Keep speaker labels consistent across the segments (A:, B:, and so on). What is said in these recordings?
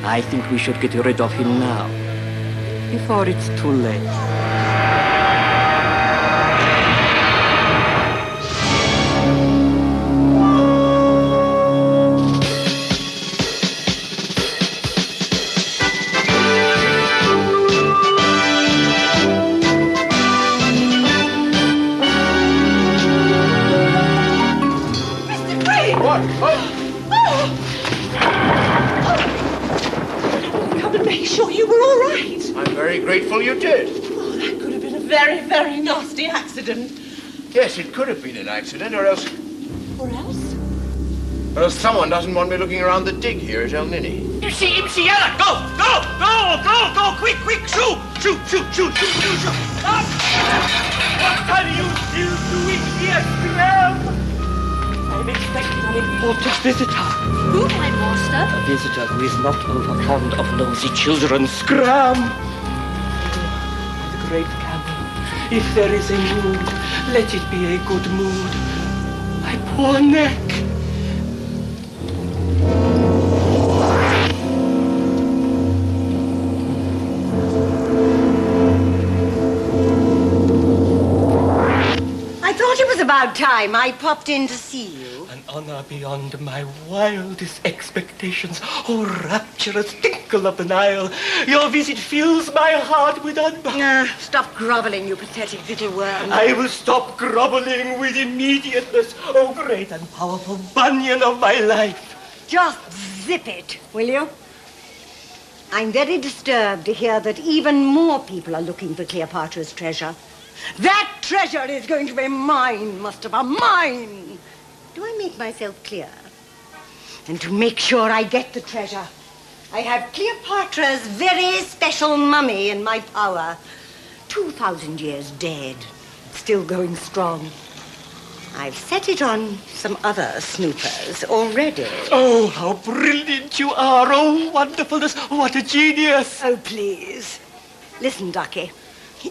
A: I think we should get rid of him now, before it's too late.
B: Grateful you did.
C: Oh, that could have been a very, very nasty accident.
B: Yes, it could have been an accident, or else...
C: Or else?
B: Or else someone doesn't want me looking around the dig here at El Nini.
D: Ipsy, yalla! Go! Quick! Shoot! Stop! What are you still doing here, Clem?
A: I'm expecting an important visitor.
C: Who, my master?
A: A visitor who is not over fond of nosy children. Scram! Great Camel, if there is a mood, let it be a good mood. My poor neck.
E: I thought it was about time I popped in to see you.
A: An honor beyond my wildest expectations. Oh, rapturous tinkle of the Nile. Your visit fills my heart with
E: Stop groveling, you pathetic little worm.
A: I will stop groveling with immediateness. Oh, great and powerful Bunyan of my life.
E: Just zip it, will you? I'm very disturbed to hear that even more people are looking for Cleopatra's treasure. That treasure is going to be mine, Mustafa, mine! Do I make myself clear? And to make sure I get the treasure, I have Cleopatra's very special mummy in my power. 2,000 years dead, still going strong. I've set it on some other snoopers already.
A: Oh, how brilliant you are. Oh, wonderfulness. What a genius.
E: Oh, please. Listen, Ducky.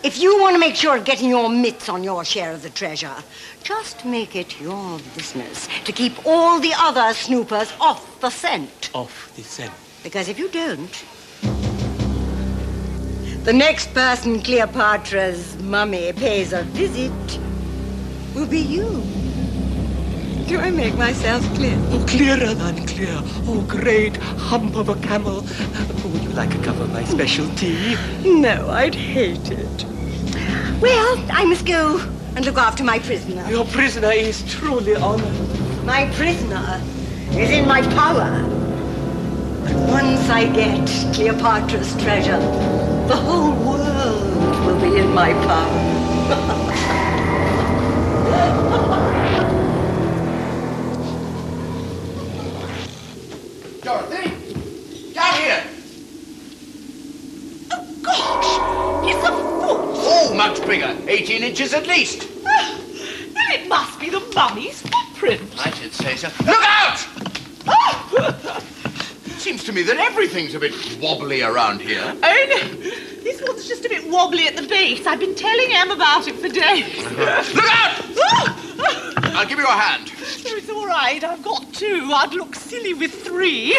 E: If you want to make sure of getting your mitts on your share of the treasure, just make it your business to keep all the other snoopers off the scent.
A: Off the scent.
E: Because if you don't, the next person Cleopatra's mummy pays a visit will be you. Do I make myself clear?
A: Oh, clearer than clear. Oh, great hump of a camel. Would you like a cup of my special tea?
E: No, I'd hate it. Well, I must go and look after my prisoner.
A: Your prisoner is truly honored.
E: My prisoner is in my power. But once I get Cleopatra's treasure, the whole world will be in my power.
B: Dorothy! Down here!
C: Oh, gosh! It's a foot!
B: Oh, much bigger. 18 inches at least.
C: Well, it must be the mummy's footprint.
B: I should say so. Look out! Seems to me that everything's a bit wobbly around here.
C: Oh, no. This one's just a bit wobbly at the base. I've been telling Em about it for days.
B: Look out! I'll give you a hand.
C: No, it's all right. I've got two. I'd look silly with three.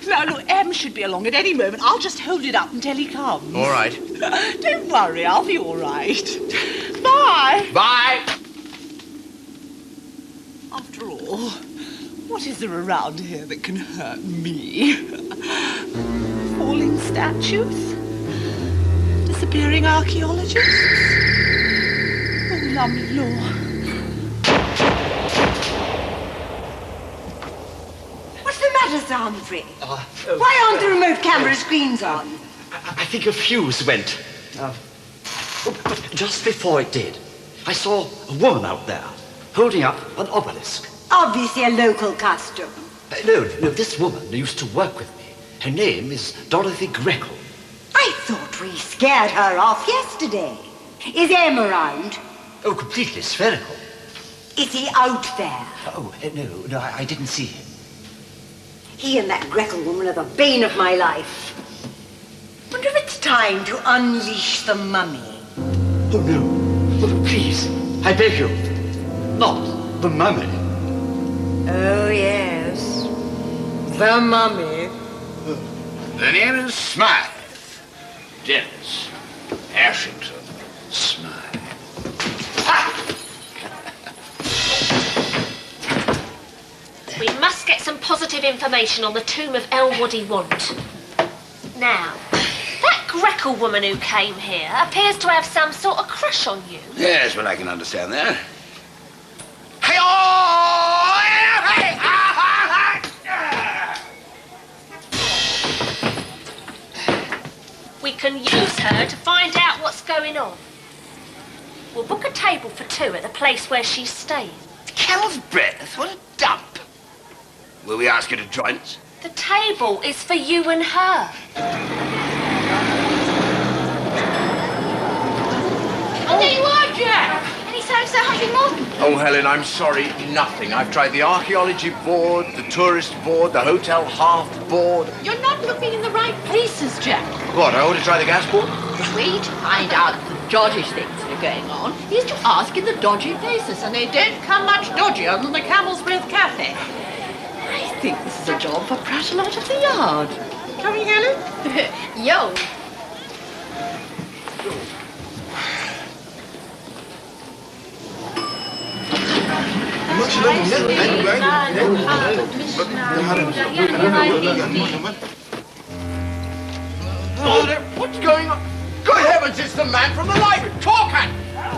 C: Now, look, Em should be along at any moment. I'll just hold it up until he comes.
B: All right.
C: Don't worry. I'll be all right. Bye.
B: Bye.
C: After all, what is there around here that can hurt me? Falling statues? Disappearing archaeologists? Oh, lummy law.
E: What's the matter, Sir Humphrey? Why aren't the remote camera screens on?
F: I think a fuse went. But just before it did, I saw a woman out there holding up an obelisk.
E: Obviously a local custom.
F: No, this woman used to work with me. Her name is Dorothy Greco.
E: I thought we scared her off yesterday. Is Em around?
F: Oh, completely spherical.
E: Is he out there?
F: Oh, no, I didn't see him.
E: He and that Greco woman are the bane of my life. Wonder if it's time to unleash the mummy.
F: Oh, no. Oh, please, I beg you. Not the mummy.
E: Oh, yes. The mummy.
B: The name is Smythe. Dennis Ashington Smythe.
G: We must get some positive information on the tomb of El Wadi Want. Now, that Greco woman who came here appears to have some sort of crush on you.
B: Yes, but I can understand that.
G: We can use her to find out what's going on. We'll book a table for two at the place where she's staying.
B: Camel's breath, what a dump. Will we ask her to join us?
G: The table is for you and her.
C: Oh, there you are, Jack. Any signs of Humphrey Morton?
B: Oh, Helen, I'm sorry, nothing. I've tried the archaeology board, the tourist board, the hotel half board.
C: You're not looking in the right places, Jack.
B: What, I ought to try the gas board?
C: Way to find out the dodgy things that are going on is to ask in the dodgy places, and they don't come much dodgier than the Camel's Breath Cafe. I think this is a job for Prattle out of the yard. Coming, Helen? Yo.
B: What's going on? Good heavens, it's the man from the library. Talk at!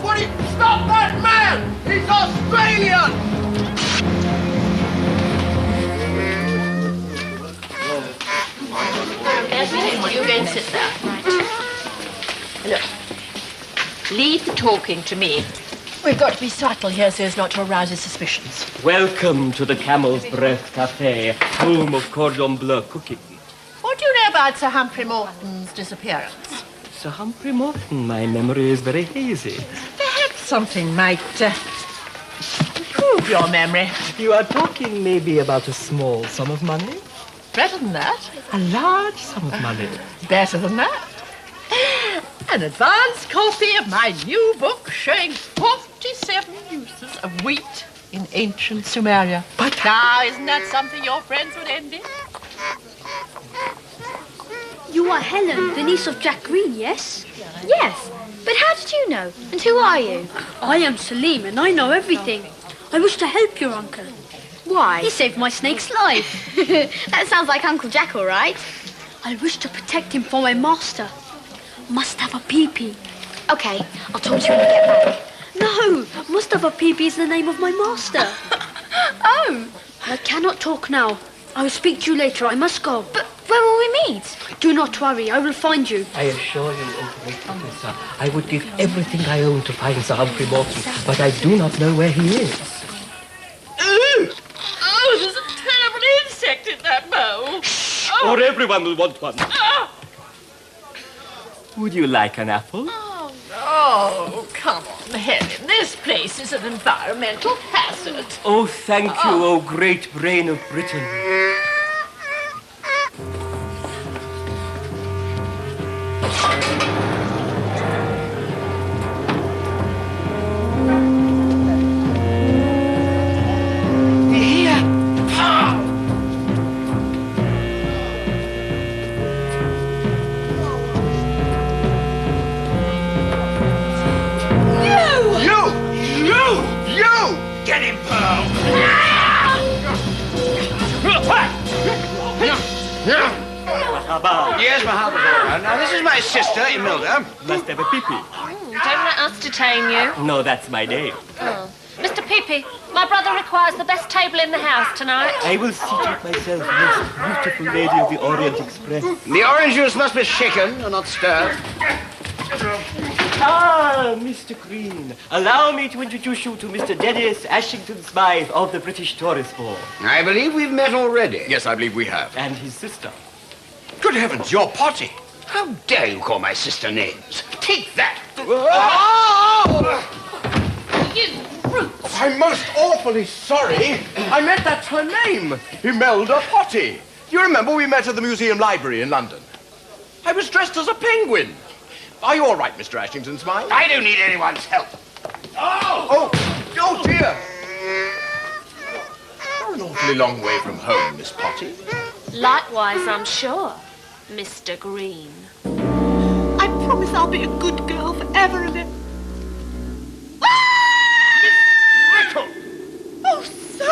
B: What do you... Stop that man! He's Australian!
C: You go and sit there. Look, leave the talking to me. We've got to be subtle here so as not to arouse his suspicions.
A: Welcome to the Camel's Breath Cafe, home of cordon bleu cooking.
C: What do you know about Sir Humphrey Morton's disappearance?
A: Sir Humphrey Morton, my memory is very hazy.
C: Perhaps something might improve your memory.
A: You are talking maybe about a small sum of money?
C: Better than that.
A: A large sum of money?
C: Better than that. An advance copy of my new book showing 47 uses of wheat in ancient Sumeria. But now, isn't that something your friends would envy?
H: You are Helen, the niece of Jack Green, yes? Yes, but how did you know? And who are you? I am Salim, and I know everything. I wish to help your uncle.
I: Why?
H: He saved my snake's life.
I: That sounds like Uncle Jack, all right.
H: I wish to protect him from my master. Mustafa Peepee.
I: Okay, I'll talk to you when we get back.
H: No, Mustafa Peepee is the name of my master.
I: Oh.
H: I cannot talk now. I will speak to you later. I must go.
I: But where will we meet?
H: Do not worry. I will find you.
A: I assure you, O great officer, I would give everything I own to find Sir Humphrey Morton, but I do not know where he is.
C: Oh, there's a terrible insect in that bowl.
A: Or everyone will want one. Would you like an apple?
C: Oh, come on, Helen. This place is an environmental hazard.
A: Oh, thank you, O great brain of Britain.
B: Get him, Pearl! Yes, Mahaba. Now, this is my sister, Imelda.
A: Must have a peepee.
G: Don't let us detain you.
A: No, that's my name.
G: Mr. Peepee, my brother requires the best table in the house tonight.
A: I will seat it myself, most beautiful lady of the Orient Express.
B: The orange juice must be shaken and not stirred.
A: Ah, Mr. Green, allow me to introduce you to Mr. Dennis Ashington Smythe of the British Tourist Board.
B: I believe we've met already.
J: Yes, I believe we have.
A: And his sister.
B: Good heavens, you're Potty. How dare you call my sister names? Take that!
C: You brute.
B: I'm most awfully sorry. I meant that's her name. Imelda Potty. You remember we met at the museum library in London? I was dressed as a penguin. Are you all right, Mr. Ashington Smythe? I don't need anyone's help. Oh, dear. You're an awfully long way from home, Miss Potty.
G: Likewise, I'm sure, Mr. Green.
C: I promise I'll be a good girl forever and ever. Oh, sir!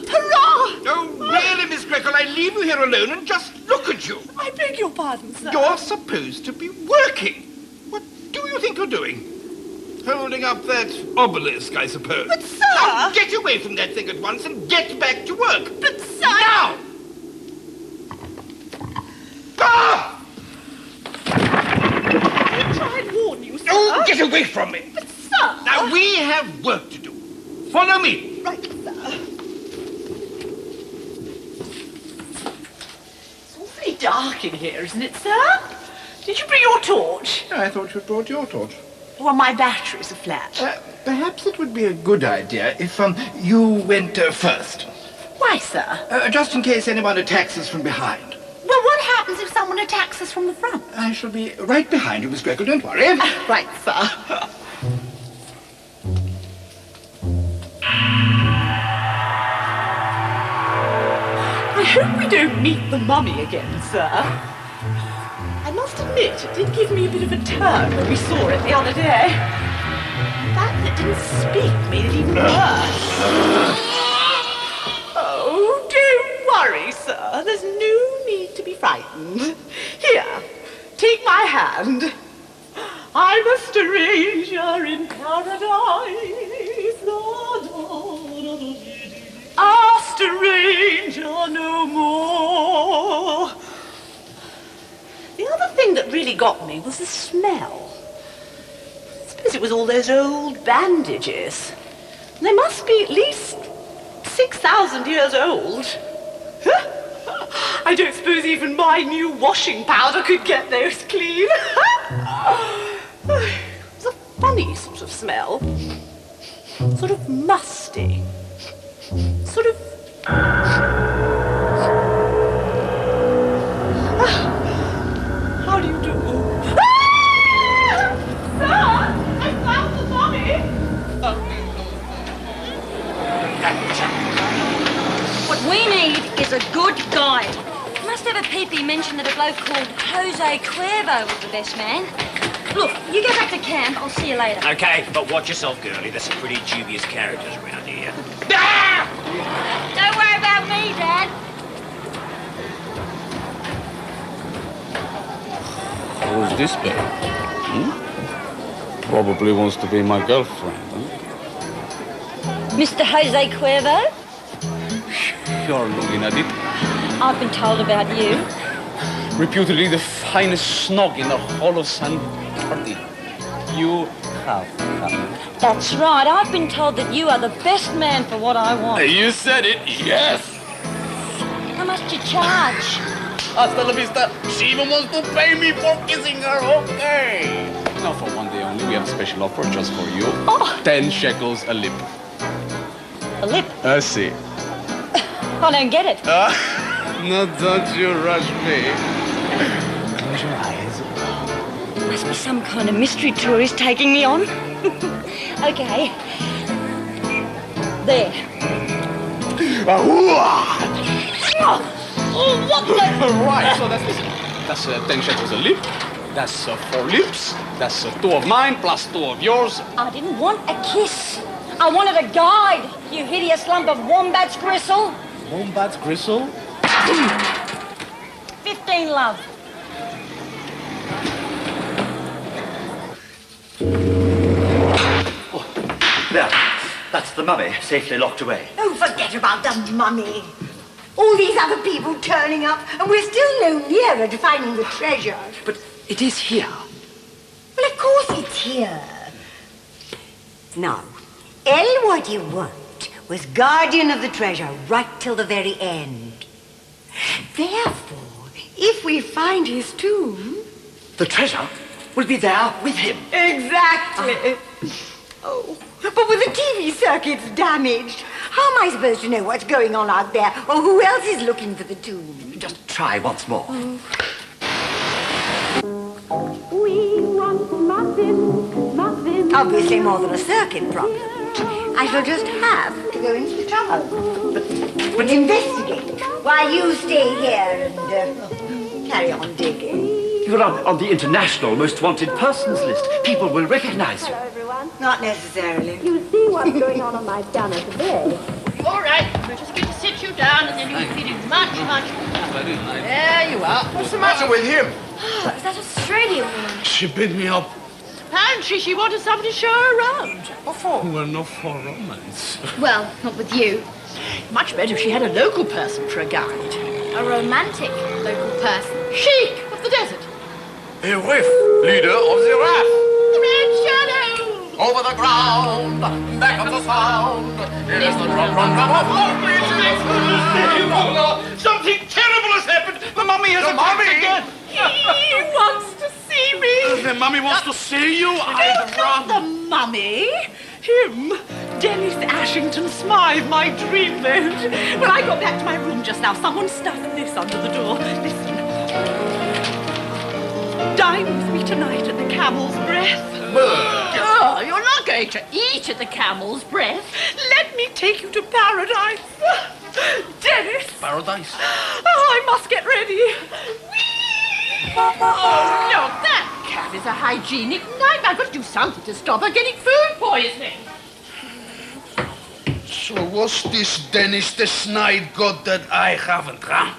C: Hurrah!
B: Oh, really, Miss Greco, I leave you here alone and just look at you.
C: I beg your pardon, sir.
B: You're supposed to be working. What do you think you're doing? Holding up that obelisk, I suppose.
C: But, sir!
B: Now get away from that thing at once and get back to work.
C: But, sir!
B: Now! Ah!
C: I try and warn you, sir.
B: Oh, get away from me.
C: But, sir!
B: Now, we have work to do. Follow me.
C: Right, sir. It's awfully dark in here, isn't it, sir? Did you bring your torch?
B: I thought you brought your torch.
C: Well, my batteries are flat.
B: Perhaps it would be a good idea if you went first.
C: Why, sir?
B: Just in case anyone attacks us from behind.
C: Well, what happens if someone attacks us from the front?
B: I shall be right behind you, Miss Greco, don't worry.
C: Right, sir. I hope we don't meet the mummy again, sir. I must admit, it did give me a bit of a turn when we saw it the other day. The fact that it didn't speak made it even worse. Oh, don't worry, sir. There's no need to be frightened. Here, take my hand. I'm a stranger in paradise. A stranger no more. The other thing that really got me was the smell. I suppose it was all those old bandages. They must be at least 6,000 years old. I don't suppose even my new washing powder could get those clean. It was a funny sort of smell. Sort of musty. Sort of... How do you do? Sir! I found the mummy!
H: What we need is a good guide. Must have a peepee mention that a bloke called Jose Cuervo was the best man. Look, you go back to camp. I'll see you later.
J: Okay, but watch yourself, girlie. There's some pretty dubious characters around here.
H: Don't worry about me, Dad.
K: Who's this babe? Probably wants to be my girlfriend, huh?
H: Mr. Jose Cuervo?
K: You're looking at it.
H: I've been told about you.
K: Reputedly the finest snog in the whole of San Party. You have come.
H: That's right. I've been told that you are the best man for what I want.
K: You said it, yes!
H: How much do you charge?
K: Hasta la vista. She even wants to pay me for kissing her, okay? Now for one day only, we have a special offer just for you.
H: Oh.
K: 10 shekels a lip.
H: A lip?
K: See.
H: I don't get it.
K: No, don't you rush me. Close your eyes.
H: Must be some kind of mystery tourist taking me on. Okay. There. Oh, what the?
K: Right, so that's 10 shekels a lip. That's 4 lips. That's 2 of mine plus 2 of yours.
H: I didn't want a kiss. I wanted a guide, you hideous lump of wombat's gristle.
K: Wombat's gristle?
H: 15, love.
F: There. That's the mummy, safely locked away.
E: Oh, forget about the mummy. All these other people turning up, and we're still no nearer to finding the treasure.
F: But it is here.
E: Well, of course it's here. Now, what you want was guardian of the treasure right till the very end. Therefore, if we find his tomb...
F: The treasure will be there with him.
E: Exactly. Oh, but with the TV circuits damaged, how am I supposed to know what's going on out there, or who else is looking for the tomb?
F: Just try once more.
E: We want muffins. Obviously more than a circuit problem. I shall just have to go into the town. But investigate. While you stay here and carry on digging.
F: You're on the international most wanted persons list. People will recognize you.
E: Hello, everyone. Not necessarily.
H: You see what's going on my stomach today?
C: All right, we're just going to sit you down and then you'll be feeling much, much better. There you are.
B: What's the matter with him?
H: Oh, is that Australian woman?
K: She picked me up.
C: Apparently she wanted somebody to show her around.
B: What for?
K: Well, not for romance.
H: Well, not with you.
C: Much better if she had a local person for a guide.
H: A romantic local person.
C: Sheik of the desert.
B: A Riff, leader of the raft.
C: The red shadow.
B: Over the ground, back of the sound. It is the drum of lovely
D: Something terrible has happened. The mummy has attacked again.
C: He wants to see me.
K: The mummy wants to see you.
C: I'd
K: run.
C: the mummy. Him. Dennis Ashington Smythe, my dream boat. When I got back to my room just now, someone stuffed this under the door. Listen. Dine with me tonight at the Camel's Breath. Oh, you're not going to eat at the Camel's Breath. Let me take you to paradise. Dennis.
K: Paradise.
C: Oh, I must get ready. Oh, look, that cat is a hygienic nightmare. I've got to do something to stop her getting food poisoning.
K: So what's this Dennis the Snide got that I haven't, huh?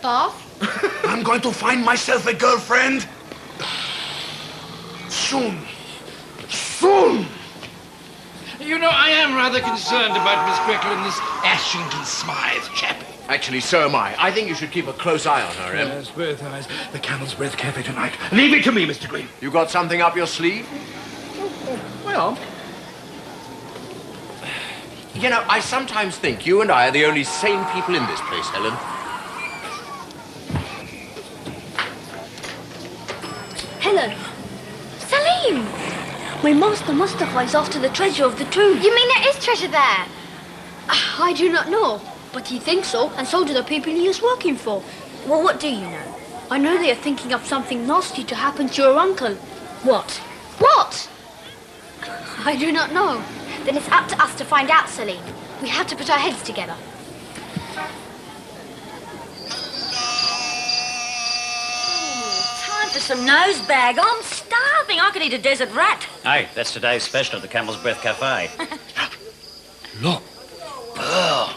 C: Bath?
K: I'm going to find myself a girlfriend. Soon. Soon!
D: You know, I am rather concerned about Miss Greco and this Ashington Smythe chappie.
B: Actually, so am I. I think you should keep a close eye on her, Em.
D: Yes, both eyes. The Camel's Breath Cafe tonight. Leave it to me, Mr. Green.
B: You got something up your sleeve?
C: Well,
B: You know, I sometimes think you and I are the only sane people in this place, Helen.
H: Hello. Salim! My master Mustafa is after the treasure of the tomb.
I: You mean there is treasure there?
H: I do not know, but he thinks so, and so do the people he is working for.
I: Well, what do you know?
H: I know they are thinking of something nasty to happen to your uncle.
I: What? What?
H: I do not know.
I: Then it's up to us to find out, Celine. We have to put our heads together.
E: Time for some nosebag. I'm starving. I could eat a desert rat.
J: Hey, that's today's special at the Camel's Breath Cafe.
F: Look, Pearl,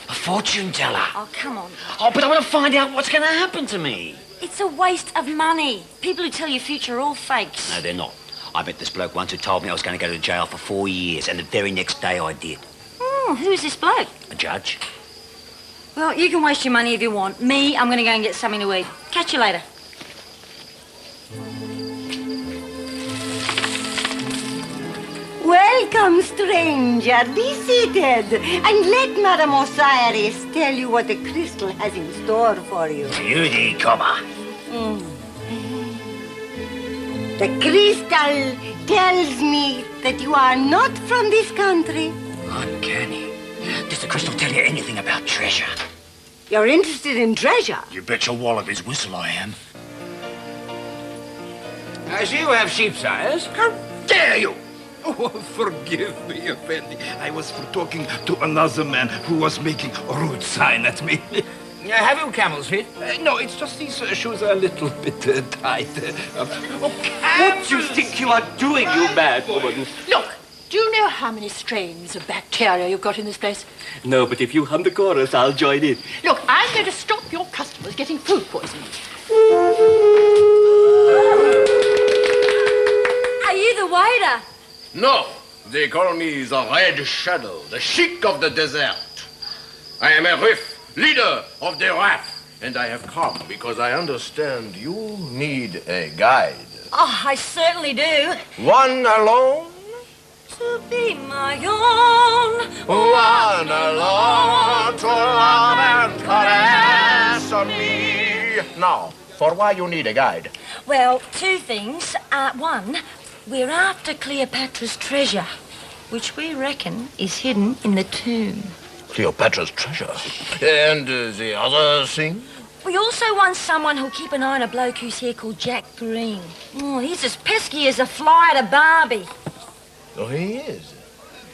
F: a fortune teller.
E: Oh, come on.
F: Oh, but I want to find out what's going to happen to me.
E: It's a waste of money. People who tell you future are all fakes.
J: No, they're not. I met this bloke once who told me I was going to go to jail for 4 years, and the very next day I did.
E: Oh, who's this bloke?
J: A judge.
E: Well, you can waste your money if you want. Me, I'm going to go and get something to eat. Catch you later. Welcome, stranger. Be seated. And let Madame Osiris tell you what the crystal has in store for you.
J: Beauty, comma.
E: The crystal tells me that you are not from this country.
J: Uncanny. Does the crystal tell you anything about treasure?
E: You're interested in treasure.
K: You bet your Wallaby's whistle I am.
D: I see you have sheep's eyes.
K: How dare you! Oh, forgive me, Effendi. I was for talking to another man who was making a rude sign at me.
D: Have you camel's feet?
K: No, it's just these shoes are a little bit tight.
A: What do you think you are doing, you mad woman?
C: Look, do you know how many strains of bacteria you've got in this place?
A: No, but if you hum the chorus, I'll join in.
C: Look, I'm going to stop your customers getting food poisoning.
E: Are you the waiter?
B: No, they call me the Red Shadow, the Sheik of the desert. I am a Riff, leader of the raft, and I have come because I understand you need a guide.
E: Oh, I certainly do.
B: One alone?
E: To be my own.
B: One alone to love and caress me. Now, for why you need a guide?
E: Well, two things. One, we're after Cleopatra's treasure, which we reckon is hidden in the tomb.
B: Cleopatra's treasure. And the other thing?
E: We also want someone who'll keep an eye on a bloke who's here called Jack Green. Oh, he's as pesky as a fly at a barbie.
B: Oh, he is.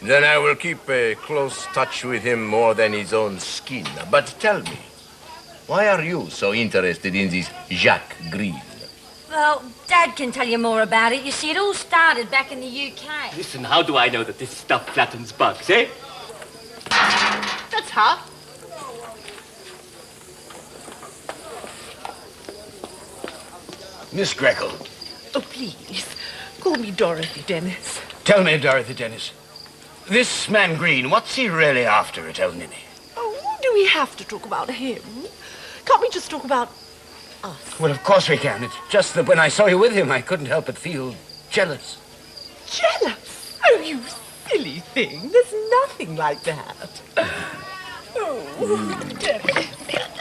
B: Then I will keep a close touch with him more than his own skin. But tell me,
L: why are you so interested in this Jacques Green?
M: Well, Dad can tell you more about it. You see, it all started back in the UK.
A: Listen, how do I know that this stuff flattens bugs, eh?
C: That's her.
L: Miss Greco.
C: Oh, please, call me Dorothy Dennis.
L: Tell me, Dorothy Dennis, this man Green, what's he really after at El Nini?
C: Oh, do we have to talk about him? Can't we just talk about us?
L: Well, of course we can. It's just that when I saw you with him, I couldn't help but feel jealous.
C: Jealous? Oh, you silly thing. There's nothing like that. Oh, Dennis.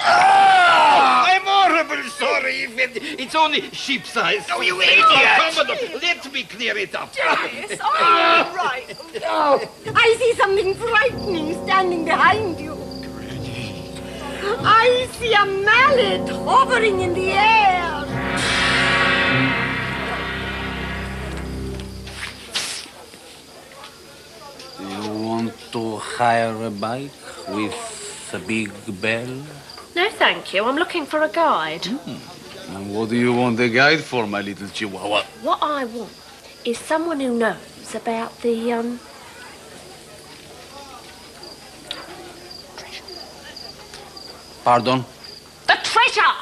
D: I'm horribly sorry. It's only sheep size.
L: Oh, you
D: idiot!
L: idiot!
D: Let me clear it up.
E: Yes, all right. Oh, I see something frightening standing behind you. I see a mallet hovering in the air.
K: You want to hire a bike with a big bell?
G: No, thank you. I'm looking for a guide.
K: And what do you want a guide for, my little chihuahua?
G: What I want is someone who knows about the,
K: Pardon?
G: the treasure!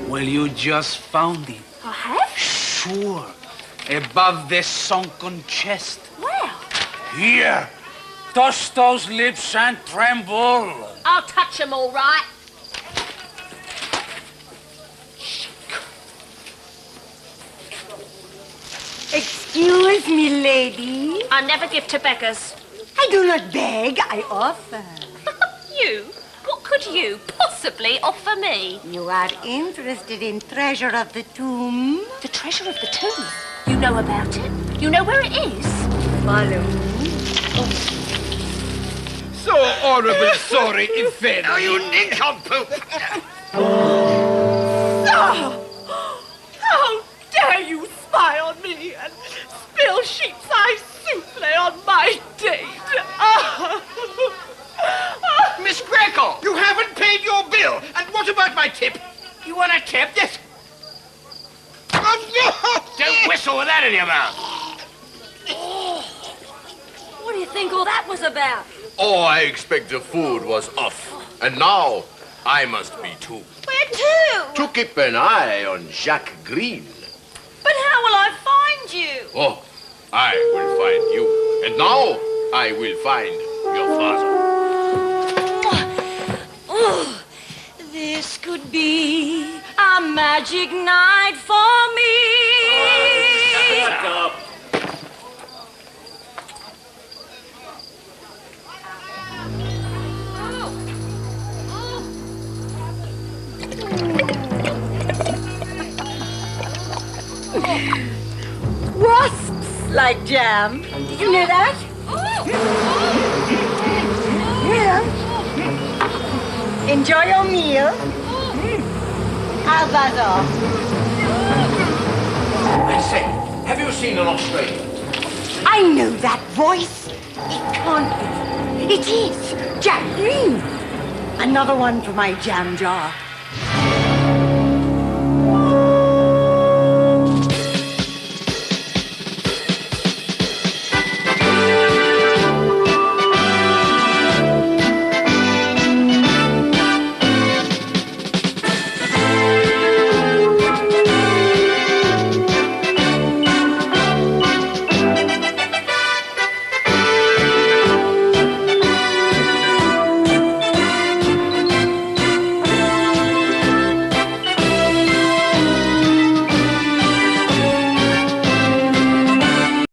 K: Well, you just found it.
G: I have?
K: Sure. Above the sunken chest.
G: Where?
K: Here. Touch those lips and tremble.
G: I'll touch them all right.
E: Excuse me, lady.
G: I never give to beggars.
E: I do not beg, I offer.
G: You? What could you possibly offer me?
E: You are interested in treasure of the tomb?
G: The treasure of the tomb? You know about it? You know where it is?
E: Follow me.
D: So horribly sorry, Ifeni.
L: Oh, you nincompoop!
C: How dare you spy on me and spill sheep's eye souffle on my date?
B: Miss Greco, you haven't paid your bill. And what about my tip? You want a tip? Yes.
L: Don't whistle with that in your mouth.
M: What do you think all that was about?
B: Oh, I expect the food was off. And now, I must be too.
M: Where to?
B: To keep an eye on Jacques Green.
M: But how will I find you?
B: Oh, I will find you. And now, I will find your father.
M: Oh, this could be a magic night for me.
A: Shut up.
E: Wasps like jam. Did you know that? Yeah. Enjoy your meal. I'll buzz off.
B: I say, have you seen an Australian?
E: I know that voice. It can't be. It is Jack Green. Another one for my jam jar.